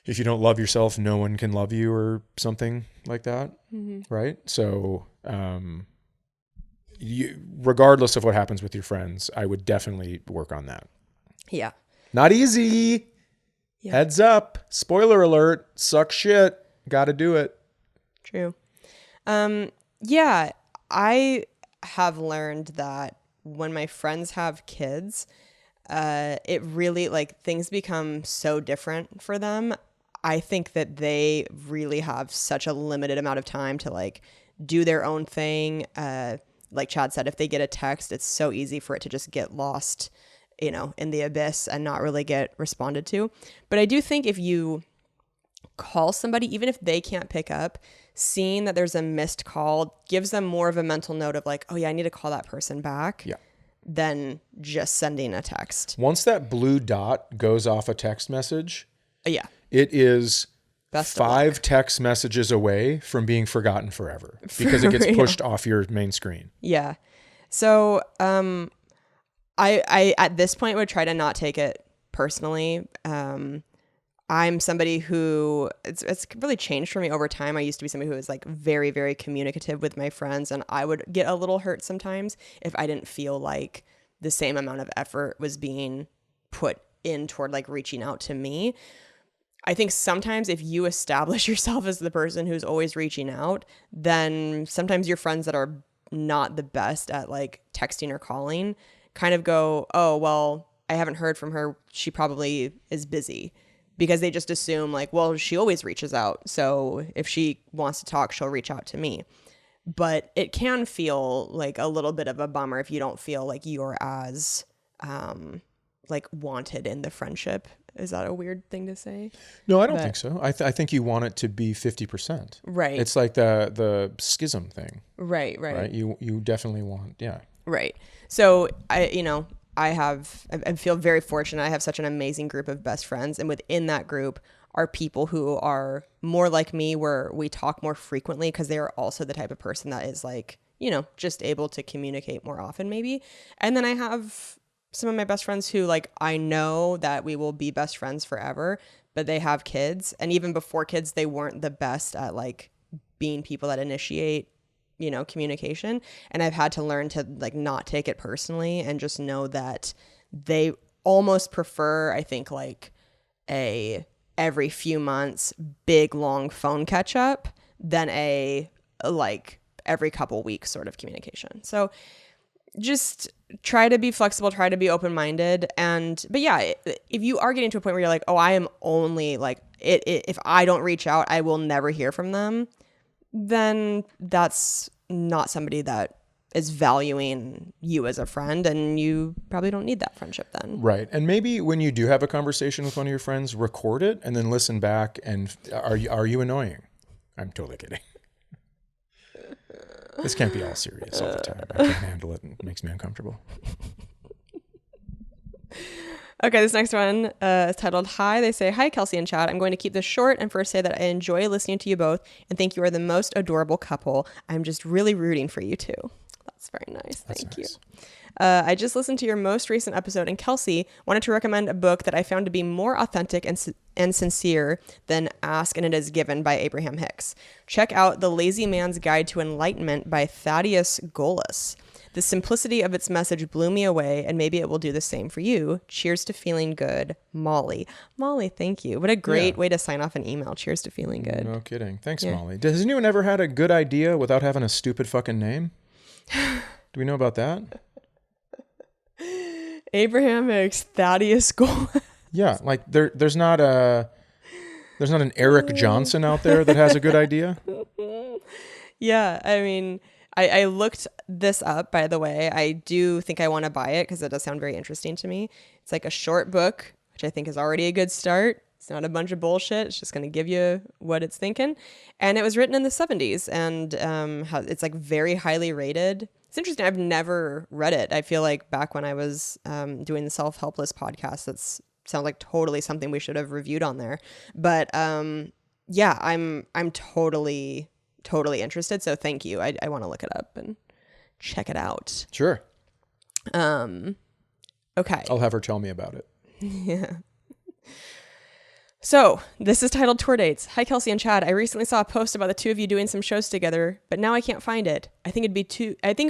if you don't love yourself, no one can love you, or something like that. Mm-hmm. Right? So regardless of what happens with your friends, I would definitely work on that. Yeah. Not easy. Yeah. Heads up. Spoiler alert. Suck shit. Got to do it. True. Yeah, I have learned that when my friends have kids, it really, like, things become so different for them. I think that they really have such a limited amount of time to, like, do their own thing. Like Chad said, if they get a text, it's so easy for it to just get lost, in the abyss and not really get responded to. But I do think if you call somebody, even if they can't pick up, seeing that there's a missed call gives them more of a mental note of like, oh yeah, I need to call that person back. Yeah. Than just sending a text. Once that blue dot goes off a text message, yeah, it is Best 5 text messages away from being forgotten forever, because it gets pushed off your main screen. Yeah. So, I at this point would try to not take it personally. I'm somebody who it's really changed for me over time. I used to be somebody who was like very, very communicative with my friends, and I would get a little hurt sometimes if I didn't feel like the same amount of effort was being put in toward like reaching out to me. I think sometimes if you establish yourself as the person who's always reaching out, then sometimes your friends that are not the best at like texting or calling kind of go, oh, well, I haven't heard from her. She probably is busy. Because they just assume like, well, she always reaches out. So if she wants to talk, she'll reach out to me. But it can feel like a little bit of a bummer if you don't feel like you're as like wanted in the friendship. Is that a weird thing to say? No, I don't think so. I think you want it to be 50%. Right. It's like the schism thing. Right. You definitely want, yeah. Right. So I feel very fortunate. I have such an amazing group of best friends. And within that group are people who are more like me, where we talk more frequently because they are also the type of person that is like, just able to communicate more often maybe. And then I have some of my best friends who like, I know that we will be best friends forever, but they have kids. And even before kids, they weren't the best at like being people that initiate communication. And I've had to learn to like not take it personally and just know that they almost prefer, I think, like a every few months big long phone catch up than a like every couple weeks sort of communication. So just try to be flexible, try to be open-minded. But yeah, if you are getting to a point where you're like, oh, I am only like if I don't reach out, I will never hear from them, then that's not somebody that is valuing you as a friend, and you probably don't need that friendship then. Right. And maybe when you do have a conversation with one of your friends, record it and then listen back. And are you annoying? I'm totally kidding. This can't be all serious all the time. I can't handle it, and it makes me uncomfortable. Okay, this next one is titled, Hi. They say, Hi, Kelsey and Chad. I'm going to keep this short and first say that I enjoy listening to you both and think you are the most adorable couple. I'm just really rooting for you two. That's very nice. Thank nice. you. I just listened to your most recent episode, and Kelsey wanted to recommend a book that I found to be more authentic and sincere than Ask and It Is Given by Abraham Hicks. Check out The Lazy Man's Guide to Enlightenment by Thaddeus Golas. The simplicity of its message blew me away, and maybe it will do the same for you. Cheers to feeling good, Molly. Molly, thank you. What a great way to sign off an email. Cheers to feeling good. No kidding. Thanks, Molly. Has anyone ever had a good idea without having a stupid fucking name? Do we know about that? Abraham Hicks, Thaddeus Golas. Yeah, like there's not an Eric Johnson out there that has a good idea. Yeah, I mean, I looked this up, by the way. I do think I want to buy it because it does sound very interesting to me. It's like a short book, which I think is already a good start. It's not a bunch of bullshit. It's just going to give you what it's thinking. And it was written in the 70s, and it's like very highly rated. It's interesting. I've never read it. I feel like back when I was doing the Self-Helpless podcast, that sounds like totally something we should have reviewed on there. But yeah, I'm totally interested. So thank you. I want to look it up and check it out. Sure. Okay. I'll have her tell me about it. Yeah. So this is titled Tour Dates. Hi, Kelsey and Chad. I recently saw a post about the two of you doing some shows together, but now I can't find it. I think it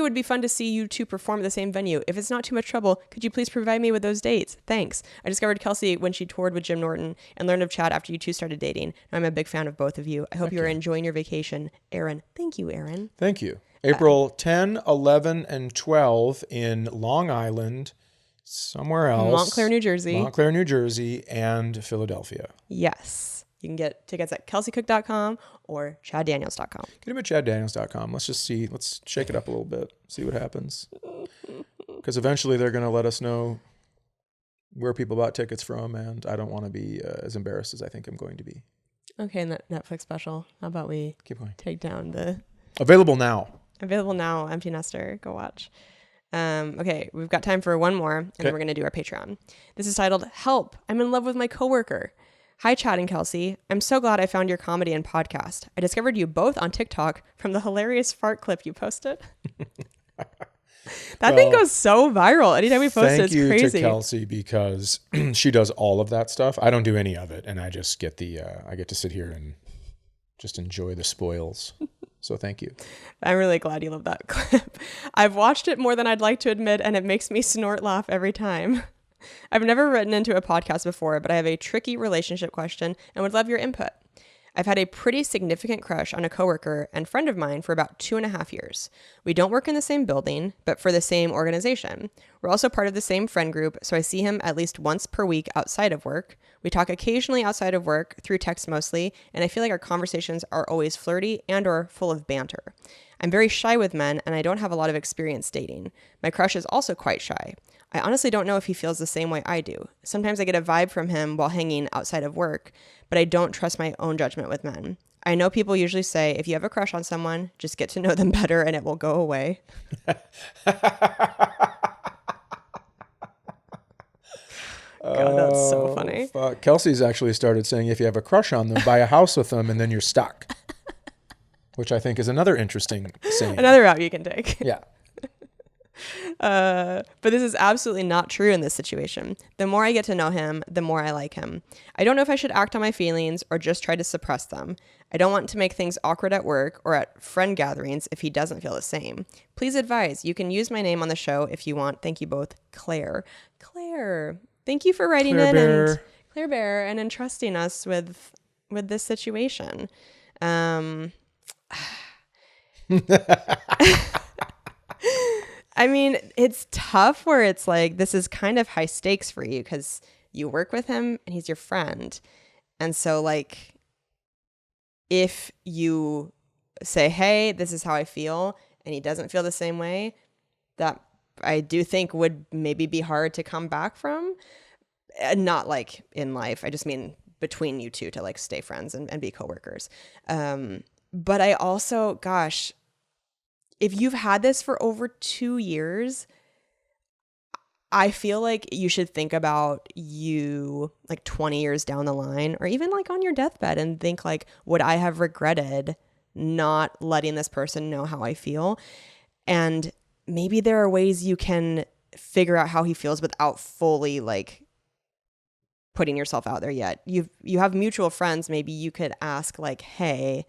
would be fun to see you two perform at the same venue. If it's not too much trouble, could you please provide me with those dates? Thanks. I discovered Kelsey when she toured with Jim Norton and learned of Chad after you two started dating. I'm a big fan of both of you. I hope you are enjoying your vacation. Aaron. Thank you, Aaron. Thank you. April 10, 11, and 12 in Long Island, somewhere else. Montclair, New Jersey, and Philadelphia. Yes. You can get tickets at kelseycook.com or chaddaniels.com. Get them at chaddaniels.com. Let's shake it up a little bit, see what happens. Because eventually they're going to let us know where people bought tickets from, and I don't want to be as embarrassed as I think I'm going to be. Okay, Netflix special. How about we keep going? Take down the... Available now, Empty Nester. Go watch. Okay, we've got time for one more, and then we're going to do our Patreon. This is titled, Help, I'm in love with my coworker. Hi, Chad and Kelsey. I'm so glad I found your comedy and podcast. I discovered you both on TikTok from the hilarious fart clip you posted. That thing goes so viral. Anytime we post it, it's crazy. Thank you to Kelsey, because she does all of that stuff. I don't do any of it, and I just get I get to sit here and just enjoy the spoils. So thank you. I'm really glad you love that clip. I've watched it more than I'd like to admit, and it makes me snort laugh every time. I've never written into a podcast before, but I have a tricky relationship question and would love your input. I've had a pretty significant crush on a coworker and friend of mine for about 2.5 years. We don't work in the same building, but for the same organization. We're also part of the same friend group, so I see him at least once per week outside of work. We talk occasionally outside of work, through text mostly, and I feel like our conversations are always flirty and or full of banter. I'm very shy with men, and I don't have a lot of experience dating. My crush is also quite shy. I honestly don't know if he feels the same way I do. Sometimes I get a vibe from him while hanging outside of work, but I don't trust my own judgment with men. I know people usually say, if you have a crush on someone, just get to know them better and it will go away. God, that's so funny. Fuck. Kelsey's actually started saying, if you have a crush on them, buy a house with them and then you're stuck. Which I think is another interesting saying. Another route you can take. Yeah. But this is absolutely not true in this situation. The more I get to know him, the more I like him. I don't know if I should act on my feelings or just try to suppress them. I don't want to make things awkward at work or at friend gatherings if he doesn't feel the same. Please advise. You can use my name on the show if you want. Thank you both. Claire. Claire, thank you for writing Claire Bear and entrusting us with this situation. I mean, it's tough where it's like, this is kind of high stakes for you because you work with him and he's your friend. And so like, if you say, hey, this is how I feel, and he doesn't feel the same way, that I do think would maybe be hard to come back from. Not like in life. I just mean between you two to like stay friends and be coworkers. But I also, gosh, if you've had this for over 2 years, I feel like you should think about you like 20 years down the line, or even like on your deathbed, and think like, would I have regretted not letting this person know how I feel? And maybe there are ways you can figure out how he feels without fully like putting yourself out there yet. You have mutual friends. Maybe you could ask like, hey,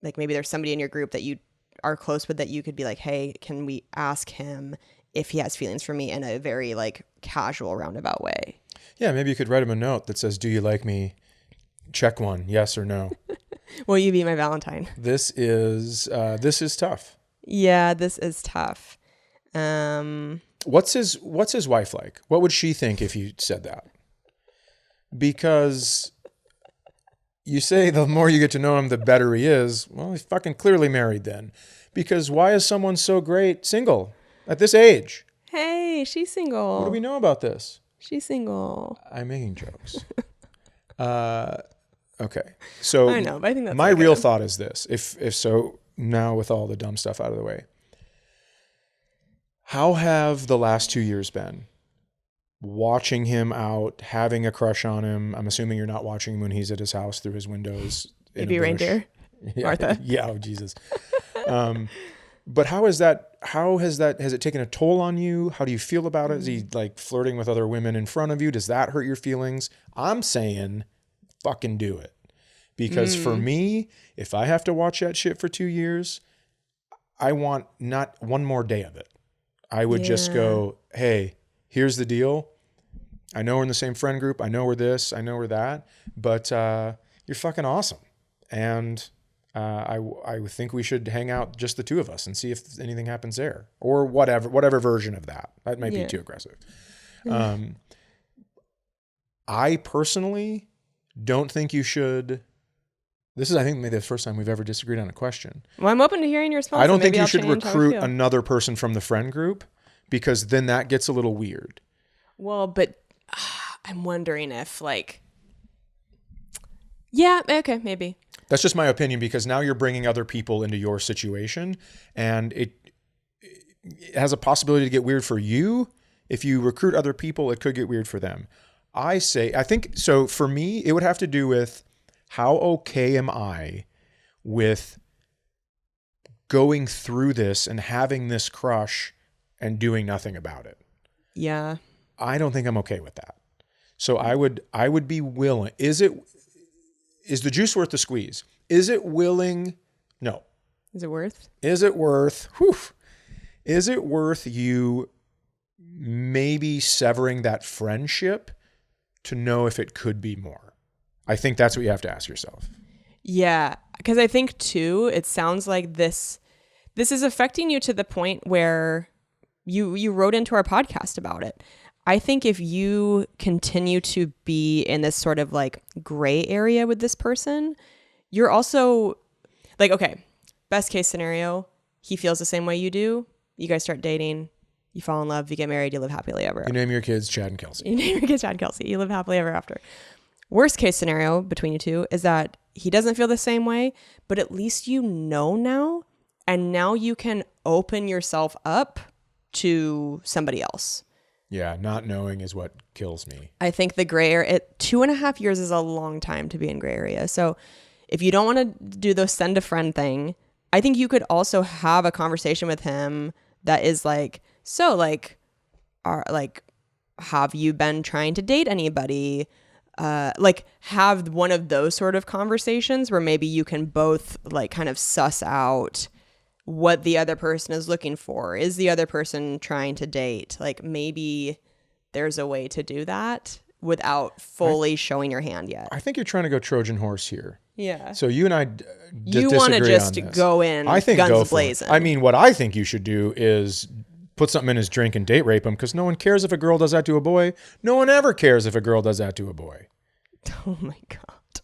like maybe there's somebody in your group that you are close with that you could be like, hey, can we ask him if he has feelings for me in a very like casual roundabout way? Yeah, maybe you could write him a note that says, do you like me? Check one, yes or no. Will you be my Valentine? This is tough. Yeah, this is tough. What's his wife like? What would she think if you said that? Because you say the more you get to know him, the better he is. Well, he's fucking clearly married then. Because why is someone so great single at this age? Hey, she's single. What do we know about this? She's single. I'm making jokes. Okay. So I know, but I think that's my okay. real thought is this. If so, now with all the dumb stuff out of the way, how have the last 2 years been? Watching him out, having a crush on him. I'm assuming you're not watching him when he's at his house through his windows. Maybe reindeer. Yeah, Martha. Yeah. Oh, Jesus. But has it taken a toll on you? How do you feel about it? Is he like flirting with other women in front of you? Does that hurt your feelings? I'm saying fucking do it. Because for me, if I have to watch that shit for 2 years, I want not one more day of it. I would just go, hey, here's the deal. I know we're in the same friend group. I know we're this. I know we're that. But you're fucking awesome. And I think we should hang out just the two of us and see if anything happens there. Or whatever version of that. That might be too aggressive. I personally don't think you should. This is, I think, maybe the first time we've ever disagreed on a question. Well, I'm open to hearing your response. I don't think you should recruit another person from the friend group, because then that gets a little weird. Well, but I'm wondering if like, yeah, okay, maybe. That's just my opinion, because now you're bringing other people into your situation, and it has a possibility to get weird for you. If you recruit other people, it could get weird for them. I think so. For me, it would have to do with how okay am I with going through this and having this crush and doing nothing about it. Yeah. I don't think I'm okay with that. So I would be willing. Is the juice worth the squeeze? Is it willing? No. Is it worth? Is it worth? Whew, is it worth you maybe severing that friendship to know if it could be more? I think that's what you have to ask yourself. Yeah, because I think too, it sounds like this is affecting you to the point where you wrote into our podcast about it. I think if you continue to be in this sort of like gray area with this person, you're also like, okay, best case scenario, he feels the same way you do. You guys start dating, you fall in love, you get married, you live happily ever after. You name your kids Chad and Kelsey. You live happily ever after. Worst case scenario between you two is that he doesn't feel the same way, but at least you know now, and now you can open yourself up to somebody else. Yeah, not knowing is what kills me. I think the gray area, 2.5 years is a long time to be in gray area. So if you don't want to do the send a friend thing, I think you could also have a conversation with him that is like, so like, have you been trying to date anybody? Like have one of those sort of conversations where maybe you can both like kind of suss out what the other person is looking for. Is the other person trying to date? Like maybe there's a way to do that without fully showing your hand yet. I think you're trying to go Trojan horse here. Yeah. So you and I you want to just go in guns blazing. I mean, what I think you should do is put something in his drink and date rape him, because no one cares if a girl does that to a boy. No one ever cares if a girl does that to a boy. Oh my God.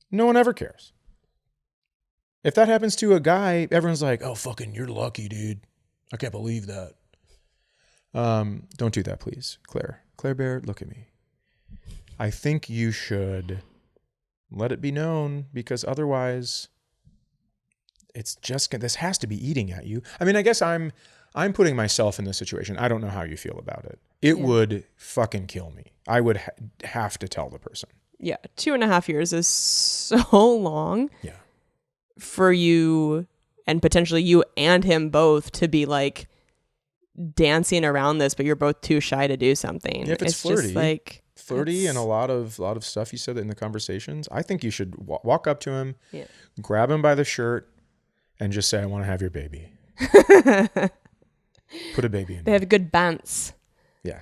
No one ever cares. If that happens to a guy, everyone's like, oh, fucking, you're lucky, dude. I can't believe that. Don't do that, please. Claire Bear, look at me. I think you should let it be known, because otherwise it's just, this has to be eating at you. I mean, I guess I'm putting myself in this situation. I don't know how you feel about it. It would fucking kill me. I would have to tell the person. Yeah. 2.5 years is so long. Yeah. For you. and potentially you and him both to be like dancing around this, but you're both too shy to do something. Yeah, if it's flirty, just like flirty and a lot of stuff you said in the conversations, I think you should walk up to him, grab him by the shirt, and just say, I want to have your baby. Put a baby in. They have good bants. Yeah.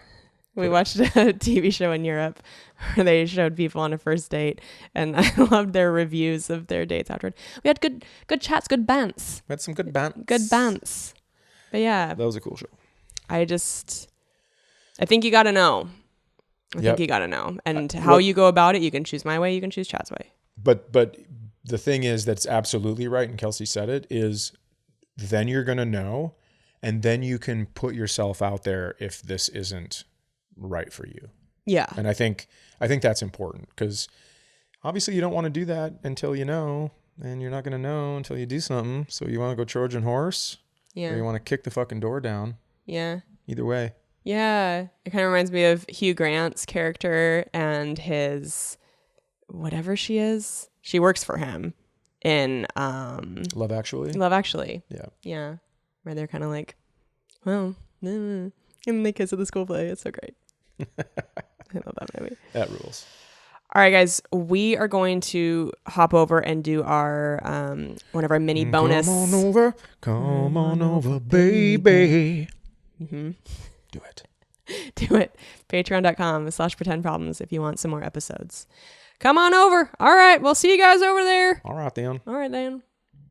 We watched a TV show in Europe where they showed people on a first date, and I loved their reviews of their dates afterward. We had good chats, good bants. We had some good bants. Good bants. But yeah. That was a cool show. I think you got to know. I think you got to know. And how you go about it, you can choose my way, you can choose Chad's way. But the thing is that's absolutely right, and Kelsey said it, is then you're going to know, and then you can put yourself out there if this isn't right for you. Yeah. And I think that's important, because obviously you don't want to do that until you know, and you're not going to know until you do something. So you want to go Trojan horse, or you want to kick the fucking door down. Yeah. Either way. Yeah. It kind of reminds me of Hugh Grant's character and his whatever she is. She works for him in Love Actually. Love Actually. Yeah. Yeah. Where they're kind of like, well, and they kiss at the school play. It's so great. I love that movie. That rules. All right, guys, we are going to hop over and do our one of our mini bonus. Come on over, baby. Mm-hmm. Do it. Do it. Patreon.com/pretendproblems if you want some more episodes. Come on over. All right, we'll see you guys over there. All right, then. All right, then.